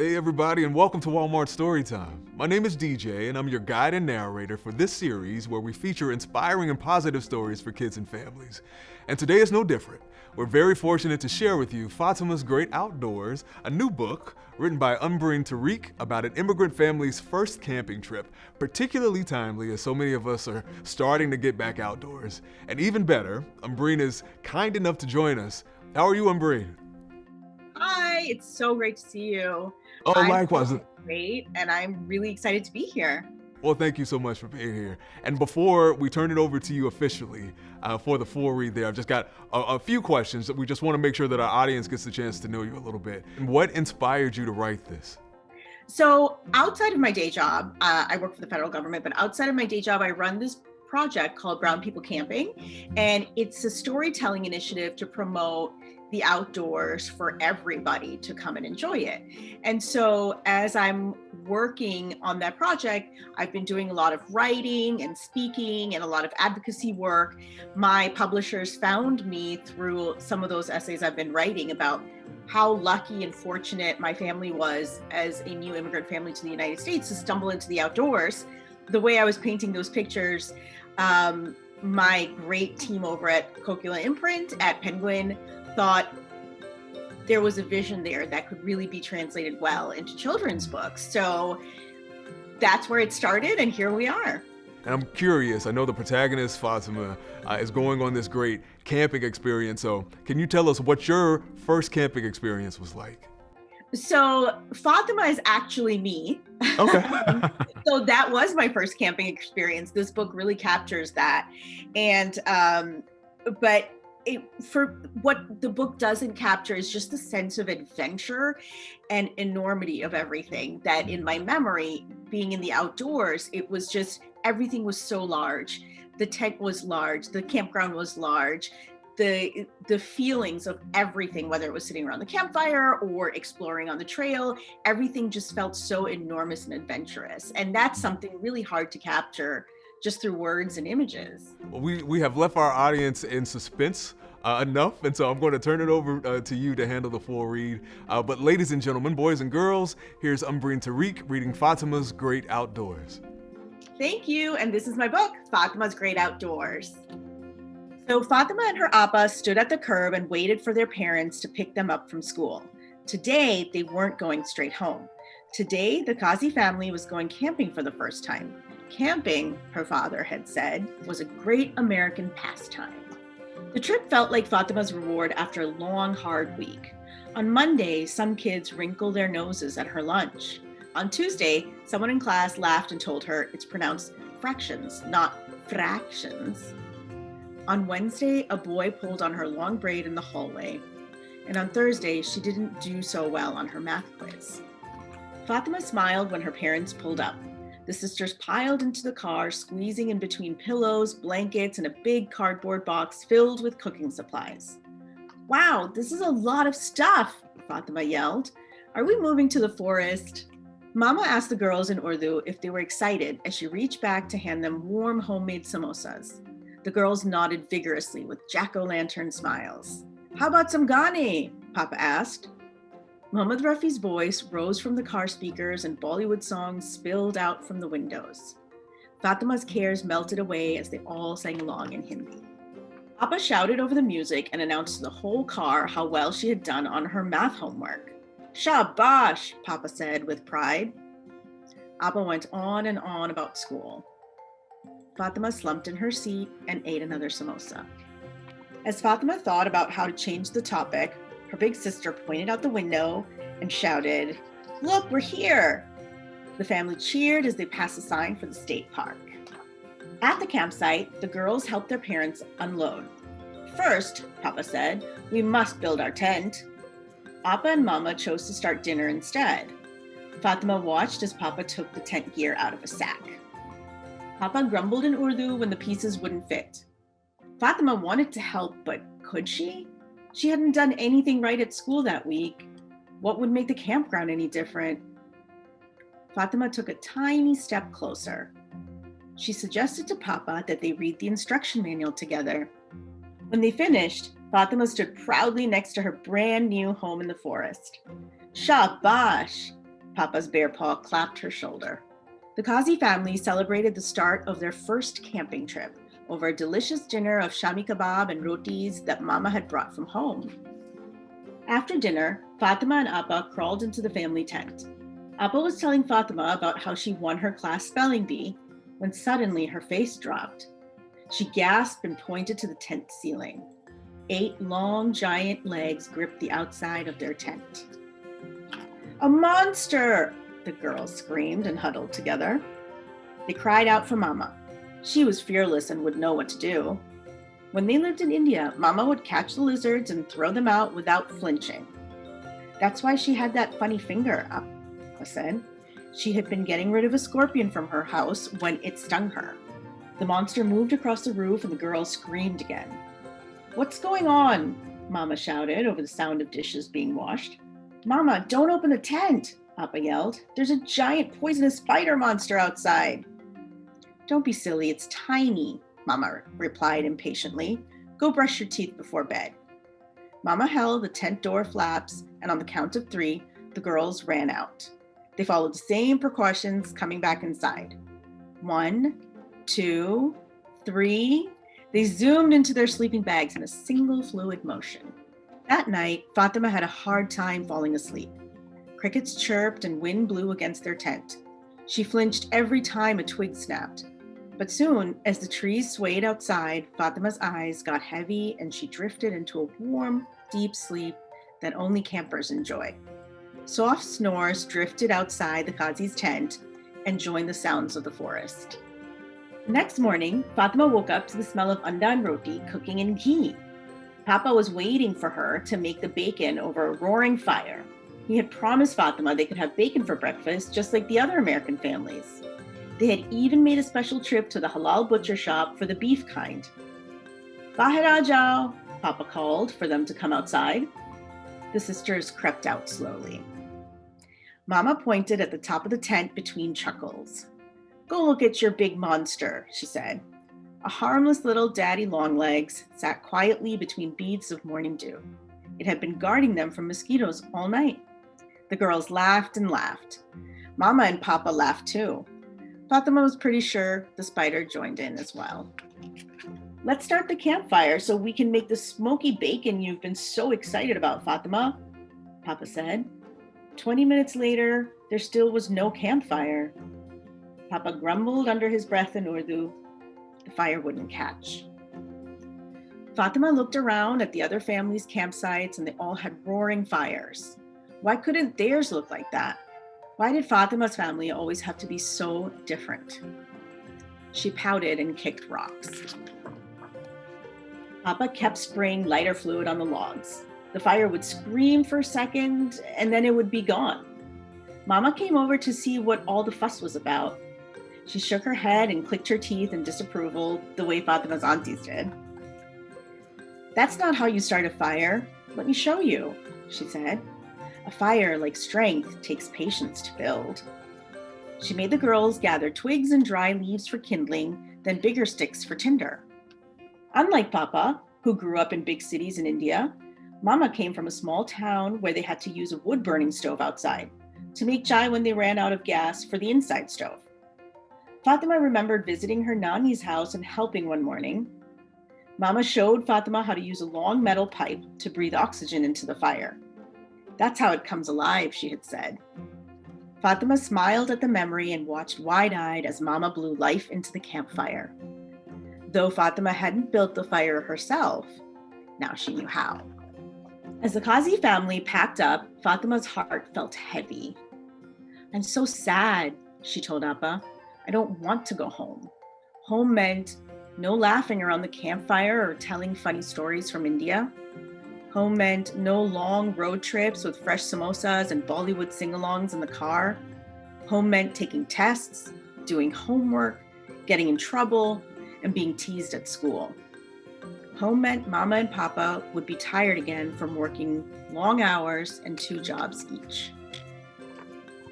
Hey everybody, and welcome to Walmart Storytime. My name is DJ, and I'm your guide and narrator for this series where we feature inspiring and positive stories for kids and families. And today is no different. We're very fortunate to share with you Fatima's Great Outdoors, a new book written by Umbreen Tariq about an immigrant family's first camping trip, particularly timely as so many of us are starting to get back outdoors. And even better, Umbreen is kind enough to join us. How are you, Umbreen? Hi, it's so great to see you. Oh, I'm likewise. great, and I'm really excited to be here. Well, thank you so much for being here. And before we turn it over to you officially for the full read there, I've just got a few questions that we just want to make sure that our audience gets the chance to know you a little bit. And what inspired you to write this? So, outside of my day job, I work for the federal government, but outside of my day job, I run this project called Brown People Camping, and it's a storytelling initiative to promote the outdoors for everybody to come and enjoy it. And so as I'm working on that project, I've been doing a lot of writing and speaking and a lot of advocacy work. My publishers found me through some of those essays I've been writing about how lucky and fortunate my family was as a new immigrant family to the United States to stumble into the outdoors. The way I was painting those pictures, my great team over at Cocula Imprint at Penguin thought there was a vision there that could really be translated well into children's books. So that's where it started, and here we are. And I'm curious, I know the protagonist, Fatima, is going on this great camping experience. So can you tell us what your first camping experience was like? So Fatima is actually me. Okay. So that was my first camping experience. This book really captures that. And, but for what the book doesn't capture is just the sense of adventure and enormity of everything that in my memory, being in the outdoors, it was just, everything was so large. The tent was large, the campground was large, the feelings of everything, whether it was sitting around the campfire or exploring on the trail, everything just felt so enormous and adventurous. And that's something really hard to capture just through words and images. Well, we have left our audience in suspense enough, and so I'm going to turn it over to you to handle the full read. But ladies and gentlemen, boys and girls, here's Umbreen Tariq reading Fatima's Great Outdoors. Thank you, and this is my book, Fatima's Great Outdoors. So Fatima and her appa stood at the curb and waited for their parents to pick them up from school. Today, they weren't going straight home. Today, the Kazi family was going camping for the first time. Camping, her father had said, was a great American pastime. The trip felt like Fatima's reward after a long, hard week. On Monday, some kids wrinkled their noses at her lunch. On Tuesday, someone in class laughed and told her it's pronounced fractions, not fractions. On Wednesday, a boy pulled on her long braid in the hallway. And on Thursday, she didn't do so well on her math quiz. Fatima smiled when her parents pulled up. The sisters piled into the car, squeezing in between pillows, blankets, and a big cardboard box filled with cooking supplies. Wow, this is a lot of stuff, Fatima yelled. Are we moving to the forest? Mama asked the girls in Urdu if they were excited as she reached back to hand them warm homemade samosas. The girls nodded vigorously with jack-o'-lantern smiles. How about some Ghani? Papa asked. Muhammad Rafi's voice rose from the car speakers and Bollywood songs spilled out from the windows. Fatima's cares melted away as they all sang along in Hindi. Papa shouted over the music and announced to the whole car how well she had done on her math homework. Shabash, Papa said with pride. Appa went on and on about school. Fatima slumped in her seat and ate another samosa. As Fatima thought about how to change the topic, her big sister pointed out the window and shouted, "Look, we're here!" The family cheered as they passed a sign for the state park. At the campsite, the girls helped their parents unload. First, Papa said, we must build our tent. Appa and Mama chose to start dinner instead. Fatima watched as Papa took the tent gear out of a sack. Papa grumbled in Urdu when the pieces wouldn't fit. Fatima wanted to help, but could she? She hadn't done anything right at school that week. What would make the campground any different? Fatima took a tiny step closer. She suggested to Papa that they read the instruction manual together. When they finished, Fatima stood proudly next to her brand new home in the forest. Shabash! Papa's bear paw clapped her shoulder. The Kazi family celebrated the start of their first camping trip over a delicious dinner of shami kebab and rotis that Mama had brought from home. After dinner, Fatima and Appa crawled into the family tent. Appa was telling Fatima about how she won her class spelling bee when suddenly her face dropped. She gasped and pointed to the tent ceiling. 8 long, giant legs gripped the outside of their tent. "A monster!" the girls screamed and huddled together. They cried out for Mama. She was fearless and would know what to do. When they lived in India, Mama would catch the lizards and throw them out without flinching. That's why she had that funny finger, Appa said. She had been getting rid of a scorpion from her house when it stung her. The monster moved across the roof and the girls screamed again. "What's going on?" Mama shouted over the sound of dishes being washed. "Mama, don't open the tent," Appa yelled. "There's a giant poisonous spider monster outside." "Don't be silly, it's tiny," Mama replied impatiently. "Go brush your teeth before bed." Mama held the tent door flaps, and on the count of 3, the girls ran out. They followed the same precautions, coming back inside. 1, 2, 3. They zoomed into their sleeping bags in a single fluid motion. That night, Fatima had a hard time falling asleep. Crickets chirped and wind blew against their tent. She flinched every time a twig snapped. But soon, as the trees swayed outside, Fatima's eyes got heavy and she drifted into a warm, deep sleep that only campers enjoy. Soft snores drifted outside the Kazi's tent and joined the sounds of the forest. The next morning, Fatima woke up to the smell of anda and roti cooking in ghee. Papa was waiting for her to make the bacon over a roaring fire. He had promised Fatima they could have bacon for breakfast just like the other American families. They had even made a special trip to the halal butcher shop for the beef kind. "Bahir aa jao," Papa called for them to come outside. The sisters crept out slowly. Mama pointed at the top of the tent between chuckles. "Go look at your big monster," she said. A harmless little daddy longlegs sat quietly between beads of morning dew. It had been guarding them from mosquitoes all night. The girls laughed and laughed. Mama and Papa laughed too. Fatima was pretty sure the spider joined in as well. "Let's start the campfire so we can make the smoky bacon you've been so excited about, Fatima," Papa said. 20 minutes later, there still was no campfire. Papa grumbled under his breath in Urdu. The fire wouldn't catch. Fatima looked around at the other families' campsites and they all had roaring fires. Why couldn't theirs look like that? Why did Fatima's family always have to be so different? She pouted and kicked rocks. Papa kept spraying lighter fluid on the logs. The fire would scream for a second and then it would be gone. Mama came over to see what all the fuss was about. She shook her head and clicked her teeth in disapproval, the way Fatima's aunties did. "That's not how you start a fire. Let me show you," she said. "A fire, like strength, takes patience to build." She made the girls gather twigs and dry leaves for kindling, then bigger sticks for tinder. Unlike Papa, who grew up in big cities in India, Mama came from a small town where they had to use a wood-burning stove outside to make chai when they ran out of gas for the inside stove. Fatima remembered visiting her Nani's house and helping one morning. Mama showed Fatima how to use a long metal pipe to breathe oxygen into the fire. "That's how it comes alive," she had said. Fatima smiled at the memory and watched wide-eyed as Mama blew life into the campfire. Though Fatima hadn't built the fire herself, now she knew how. As the Kazi family packed up, Fatima's heart felt heavy. "I'm so sad," she told Appa. "I don't want to go home." Home meant no laughing around the campfire or telling funny stories from India. Home meant no long road trips with fresh samosas and Bollywood sing-alongs in the car. Home meant taking tests, doing homework, getting in trouble, and being teased at school. Home meant Mama and Papa would be tired again from working long hours and 2 jobs each.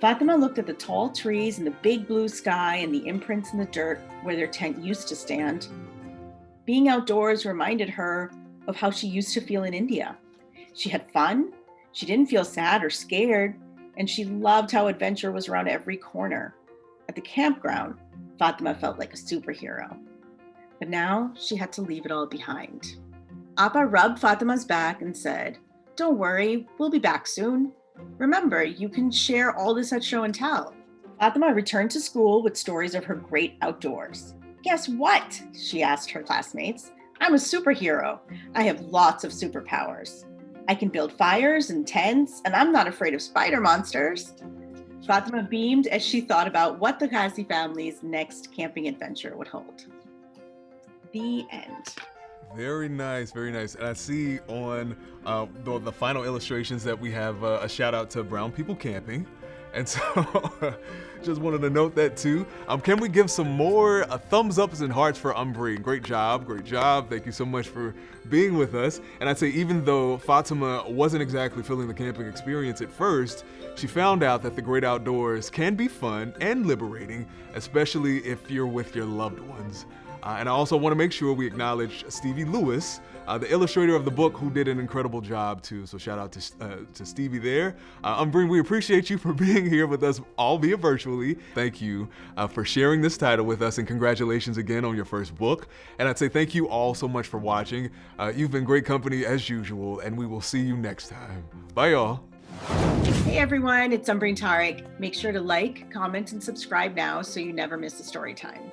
Fatima looked at the tall trees and the big blue sky and the imprints in the dirt where their tent used to stand. Being outdoors reminded her of how she used to feel in India. She had fun, she didn't feel sad or scared, and she loved how adventure was around every corner. At the campground, Fatima felt like a superhero. But now she had to leave it all behind. Appa rubbed Fatima's back and said, "Don't worry, we'll be back soon. Remember, you can share all this at show and tell." Fatima returned to school with stories of her great outdoors. "Guess what?" she asked her classmates. "I'm a superhero. I have lots of superpowers. I can build fires and tents, and I'm not afraid of spider monsters." Fatima beamed as she thought about what the Ghazi family's next camping adventure would hold. The end. Very nice, very nice. And I see on the final illustrations that we have a shout out to Brown People Camping. And so just wanted to note that too. Can we give some more thumbs ups and hearts for Umbreen? Great job, great job. Thank you so much for being with us. And I'd say even though Fatima wasn't exactly feeling the camping experience at first, she found out that the great outdoors can be fun and liberating, especially if you're with your loved ones. And I also want to make sure we acknowledge Stevie Lewis, the illustrator of the book, who did an incredible job too. So shout out to Stevie there. Umbreen, we appreciate you for being here with us, albeit virtually. Thank you for sharing this title with us, and congratulations again on your first book. And I'd say thank you all so much for watching. You've been great company as usual, and we will see you next time. Bye, y'all. Hey everyone, it's Umbreen Tariq. Make sure to like, comment, and subscribe now so you never miss a story time.